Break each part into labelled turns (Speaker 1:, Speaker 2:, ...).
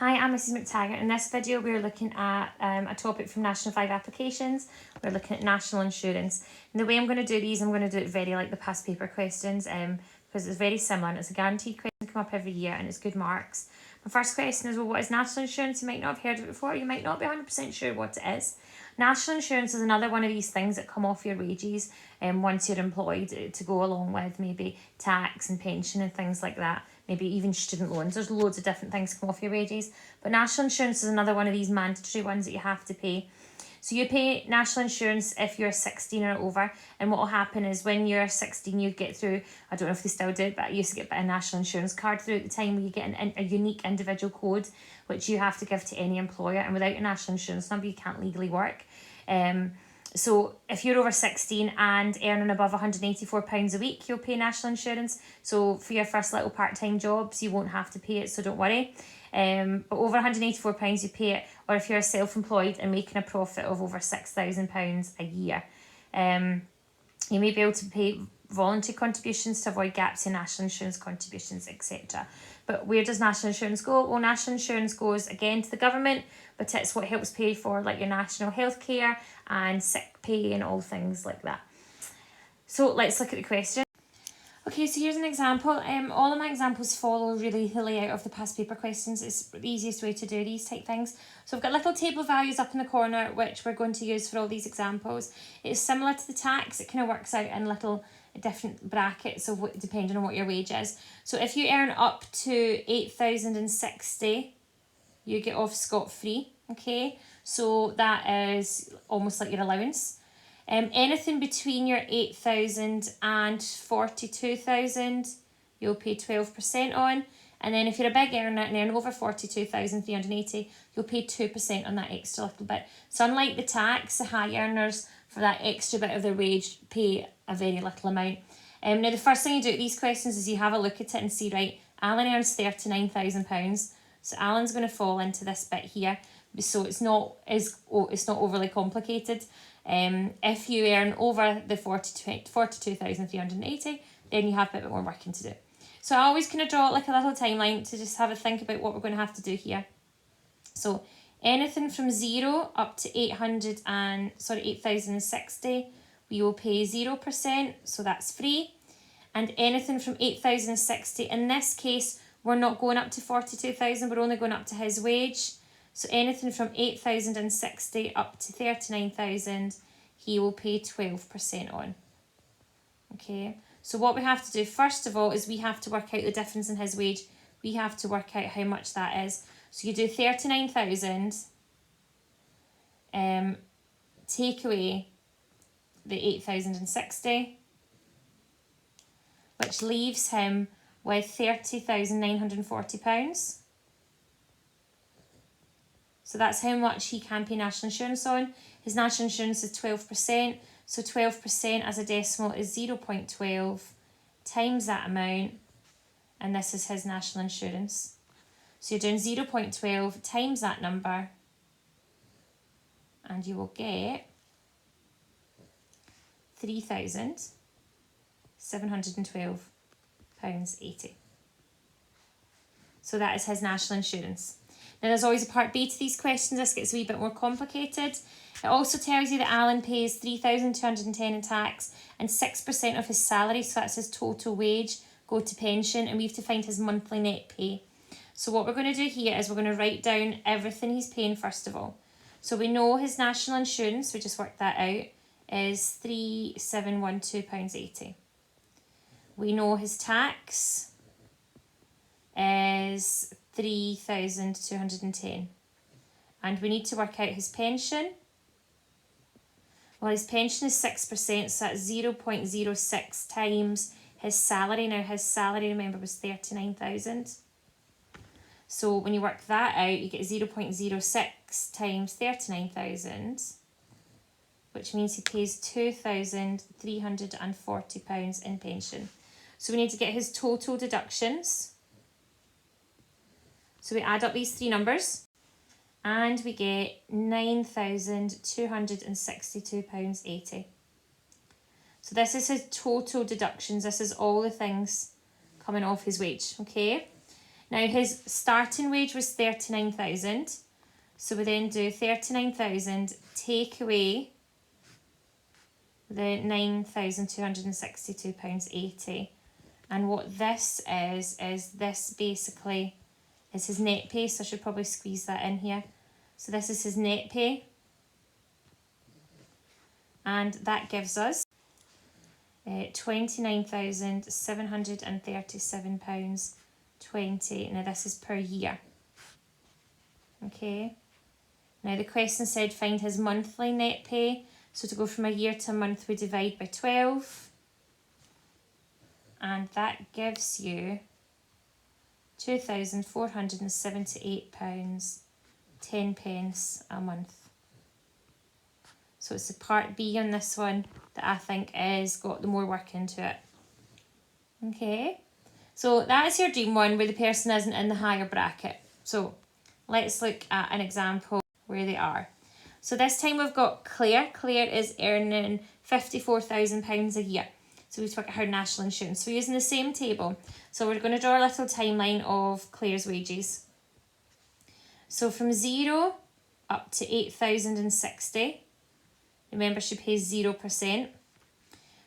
Speaker 1: Hi, I'm Mrs McTaggart. In this video we're looking at a topic from National 5 applications. We're looking at national insurance. And the way I'm going to do these, I'm going to do it very like the past paper questions because it's very similar and it's a guaranteed question to come up every year and it's good marks. My first question is, well, what is national insurance? You might not have heard of it before. You might not be 100% sure what it is. National insurance is another one of these things that come off your wages once you're employed to go along with maybe tax and pension and things like that. Maybe even student loans. There's loads of different things come off your wages. But national insurance is another one of these mandatory ones that you have to pay. So you pay national insurance if you're 16 or over, and what will happen is when you're 16 you get through, I don't know if they still do it, but I used to get a national insurance card through at the time where you get a unique individual code which you have to give to any employer, and without a national insurance number you can't legally work. So if you're over 16 and earning above £184 a week, you'll pay national insurance. So for your first little part-time jobs, you won't have to pay it, so don't worry. But over £184 you pay it, or if you're self-employed and making a profit of over £6,000 a year. You may be able to pay voluntary contributions to avoid gaps in national insurance contributions, etc. But where does national insurance go? Well, national insurance goes again to the government, but it's what helps pay for like your national health care and sick pay and all things like that. So let's look at the question. Okay, so here's an example. All of my examples follow really the layout of the past paper questions. It's the easiest way to do these type things. So I've got little table values up in the corner which we're going to use for all these examples. It's similar to the tax. It kind of works out in little different brackets of what, depending on what your wage is. So if you earn up to 8,060, you get off scot-free. Okay, so that is almost like your allowance. Anything between your 8,000 and 42,000, you'll pay 12% on. And then if you're a big earner and earn over 42,380, you'll pay 2% on that extra little bit. So unlike the tax, the high earners for that extra bit of their wage pay a very little amount. Now the first thing you do at these questions is you have a look at it and see, right, Alan earns £39,000. So Alan's going to fall into this bit here. So it's not overly complicated. If you earn over the 42,380, then you have a bit more working to do. So I always kind of draw like a little timeline to just have a think about what we're going to have to do here. So anything from 0 up to 8,060, we will pay 0%, so that's free. And anything from 8,060, in this case, we're not going up to 42,000, we're only going up to his wage. So anything from 8,060 up to 39,000, he will pay 12% on. Okay, so what we have to do first of all is we have to work out the difference in his wage. We have to work out how much that is. So you do 39,000, take away the 8,060, which leaves him with £30,940. So that's how much he can pay national insurance on. His national insurance is 12%. So 12% as a decimal is 0.12 times that amount. And this is his national insurance. So you're doing 0.12 times that number. And you will get £3,712.80. So that is his national insurance. Now there's always a part B to these questions. This gets a wee bit more complicated. It also tells you that Alan pays $3,210 in tax and 6% of his salary, so that's his total wage, go to pension, and we have to find his monthly net pay. So what we're going to do here is we're going to write down everything he's paying first of all. So we know his national insurance, we just worked that out, is £3,712.80. We know his tax is 3,210, and we need to work out his pension. Well, his pension is 6%, so that's 0.06 times his salary. Now his salary, remember, was 39,000. So when you work that out, you get 0.06 times 39,000, which means he pays £2,340 in pension. So we need to get his total deductions. So we add up these three numbers and we get £9,262.80. So this is his total deductions. This is all the things coming off his wage, okay? Now his starting wage was 39,000. So we then do 39,000 take away the £9,262.80. And what this is this basically is his net pay. So I should probably squeeze that in here. So this is his net pay. And that gives us £29,737.20. Now this is per year. Okay. Now the question said find his monthly net pay. So to go from a year to a month, we divide by 12. And that gives you £2,478.10 a month. So it's the part B on this one that I think is got the more work into it. Okay. So that is your dream one where the person isn't in the higher bracket. So let's look at an example where they are. So this time we've got Claire. Claire is earning £54,000 a year. So we talk about her national insurance. So we're using the same table. So we're going to draw a little timeline of Claire's wages. So from 0 up to 8,060. Remember, she pays 0%.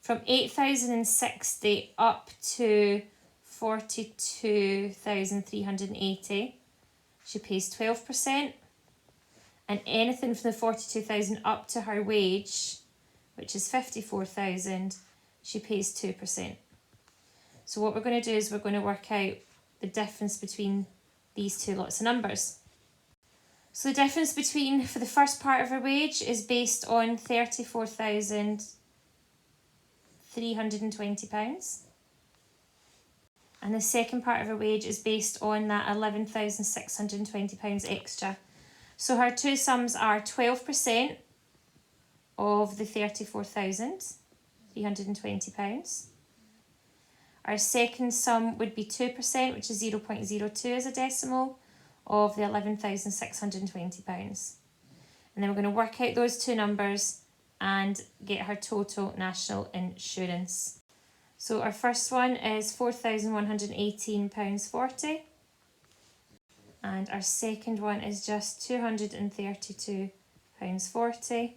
Speaker 1: From 8,060 up to 42,380, she pays 12%. And anything from the 42,000 up to her wage, which is 54,000, she pays 2%. So what we're going to do is we're going to work out the difference between these two lots of numbers. So the difference between, for the first part of her wage, is based on £34,320. And the second part of her wage is based on that £11,620 extra. So her two sums are 12% of the £34,320. Our second sum would be 2%, which is 0.02 as a decimal, of the £11,620. And then we're going to work out those two numbers and get her total national insurance. So our first one is £4,118.40. And our second one is just £232.40.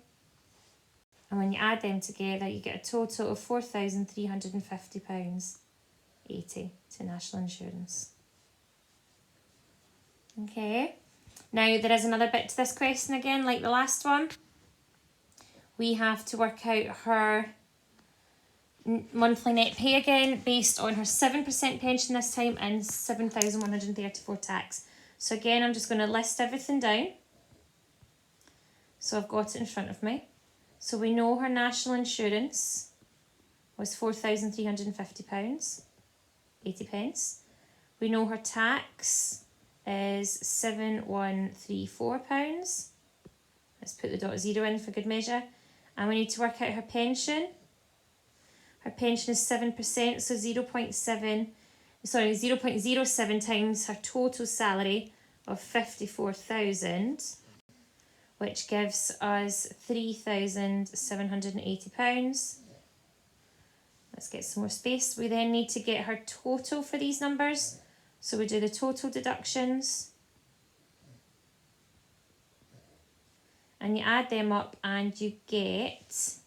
Speaker 1: And when you add them together, you get a total of £4,350.80 to national insurance. Okay. Now there is another bit to this question again, like the last one. We have to work out her monthly net pay again, based on her 7% pension this time and 7,134 tax. So again, I'm just going to list everything down. So I've got it in front of me. So we know her national insurance was £4,350, 80 pence. We know her tax is £7,134. Let's put the .0 in for good measure. And we need to work out her pension. Her pension is 7%, so 0.07 times her total salary of 54,000, which gives us £3,780. Let's get some more space. We then need to get her total for these numbers. So we do the total deductions. And you add them up and you get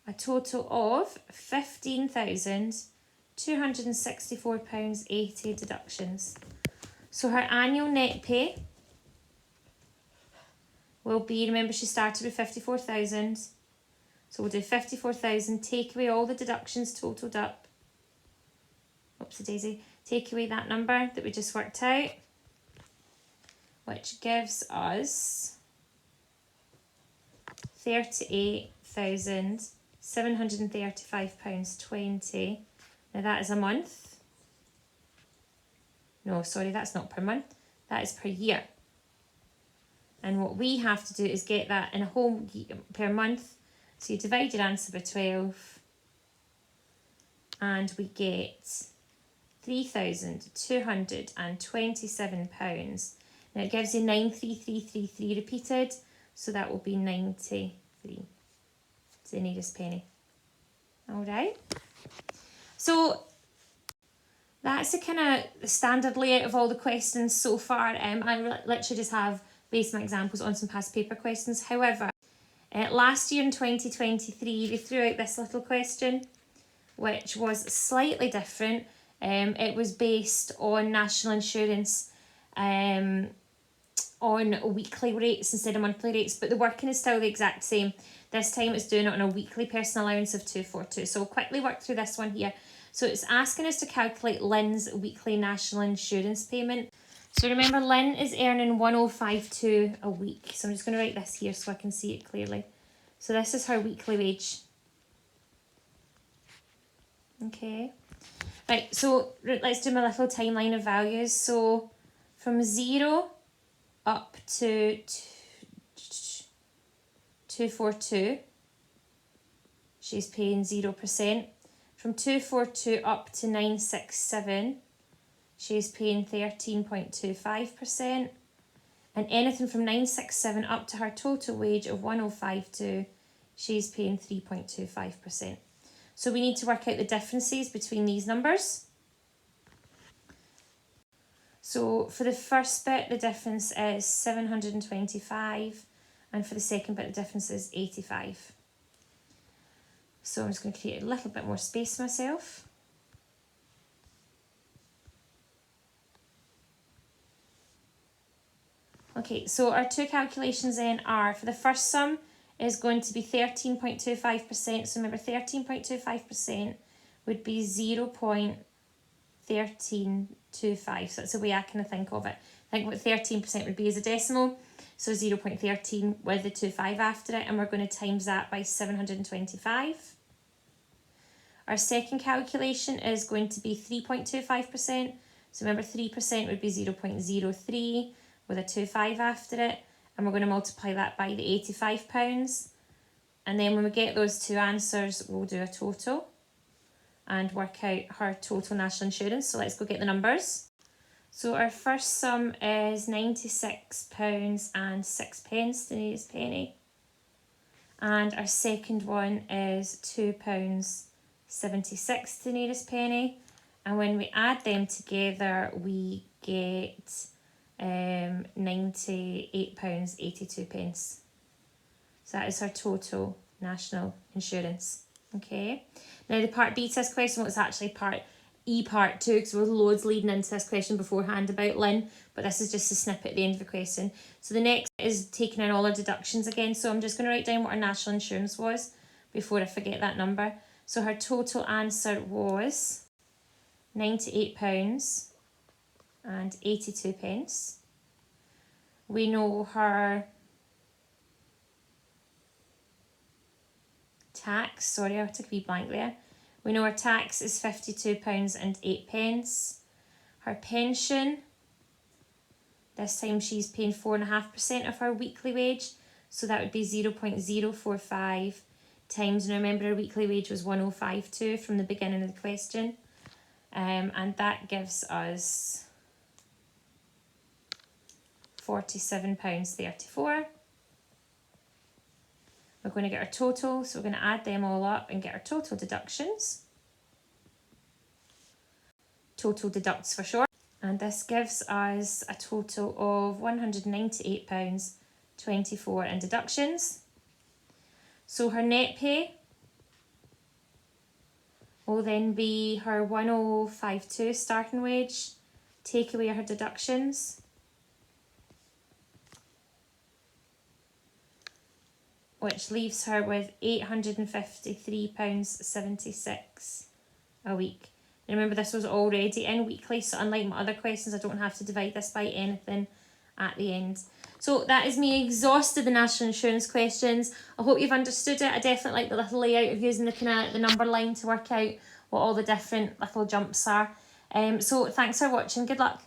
Speaker 1: a total of £15,264.80 deductions. So her annual net pay will be, remember she started with 54,000. So we'll do 54,000, take away all the deductions totalled up. Oopsie daisy. Take away that number that we just worked out, which gives us £38,735.20. Now that is a month. No, sorry, that's not per month. That is per year. And what we have to do is get that in a whole year, per month. So you divide your answer by 12 and we get £3,227. Now it gives you 93333 repeated, so that will be 93 to the nearest penny. Alright. So that's the kind of standard layout of all the questions so far. I literally just have based my examples on some past paper questions. However, last year in 2023, they threw out this little question, which was slightly different. It was based on national insurance on weekly rates instead of monthly rates, but the working is still the exact same. This time it's doing it on a weekly personal allowance of 242. So we'll quickly work through this one here. So it's asking us to calculate Lynn's weekly national insurance payment. So remember, Lynn is earning 1052 a week. So I'm just going to write this here so I can see it clearly. So this is her weekly wage. Okay. Right, so let's do my little timeline of values. So from 0 up to 242, she's paying 0%. From 242 up to 967, she's paying 13.25%. And anything from 967 up to her total wage of 1052, she's paying 3.25%. So we need to work out the differences between these numbers. So for the first bit, the difference is 725, and for the second bit, the difference is 85. So I'm just going to create a little bit more space myself. Okay, so our two calculations then are, for the first sum is going to be 13.25%. So remember, 13.25% would be 0.1325. So that's the way I kind of think of it. I think what 13% would be as a decimal. So 0.13 with the 25 after it, and we're going to times that by 725. Our second calculation is going to be 3.25%. So remember, 3% would be 0.03 with a 25 after it, and we're going to multiply that by the £85. And then when we get those two answers, we'll do a total and work out her total national insurance. So let's go get the numbers. So our first sum is £96.06, the nearest penny. And our second one is £2.76, the nearest penny. And when we add them together, we get £98.82. So that is her total national insurance. Okay. Now the part B to this question was actually part E part 2, because there was loads leading into this question beforehand about Lynn, but this is just a snippet at the end of the question. So the next is taking in all our deductions again. So I'm just going to write down what our national insurance was before I forget that number. So her total answer was £98.82. We know her tax, sorry, I took a wee blank there. We know her tax is £52.08. Her pension, this time she's paying 4.5% of her weekly wage, so that would be 0.045 times, and remember her weekly wage was 1052 from the beginning of the question, and that gives us £47.34. We're going to get our total, so we're going to add them all up and get our total deductions. Total deducts for short. And this gives us a total of £198.24 in deductions. So her net pay will then be her 1052 starting wage, take away her deductions, which leaves her with £853.76 a week. And remember, this was already in weekly, so unlike my other questions, I don't have to divide this by anything at the end. So that is me exhausted the national insurance questions. I hope you've understood it. I definitely like the little layout of using the number line to work out what all the different little jumps are. So thanks for watching. Good luck.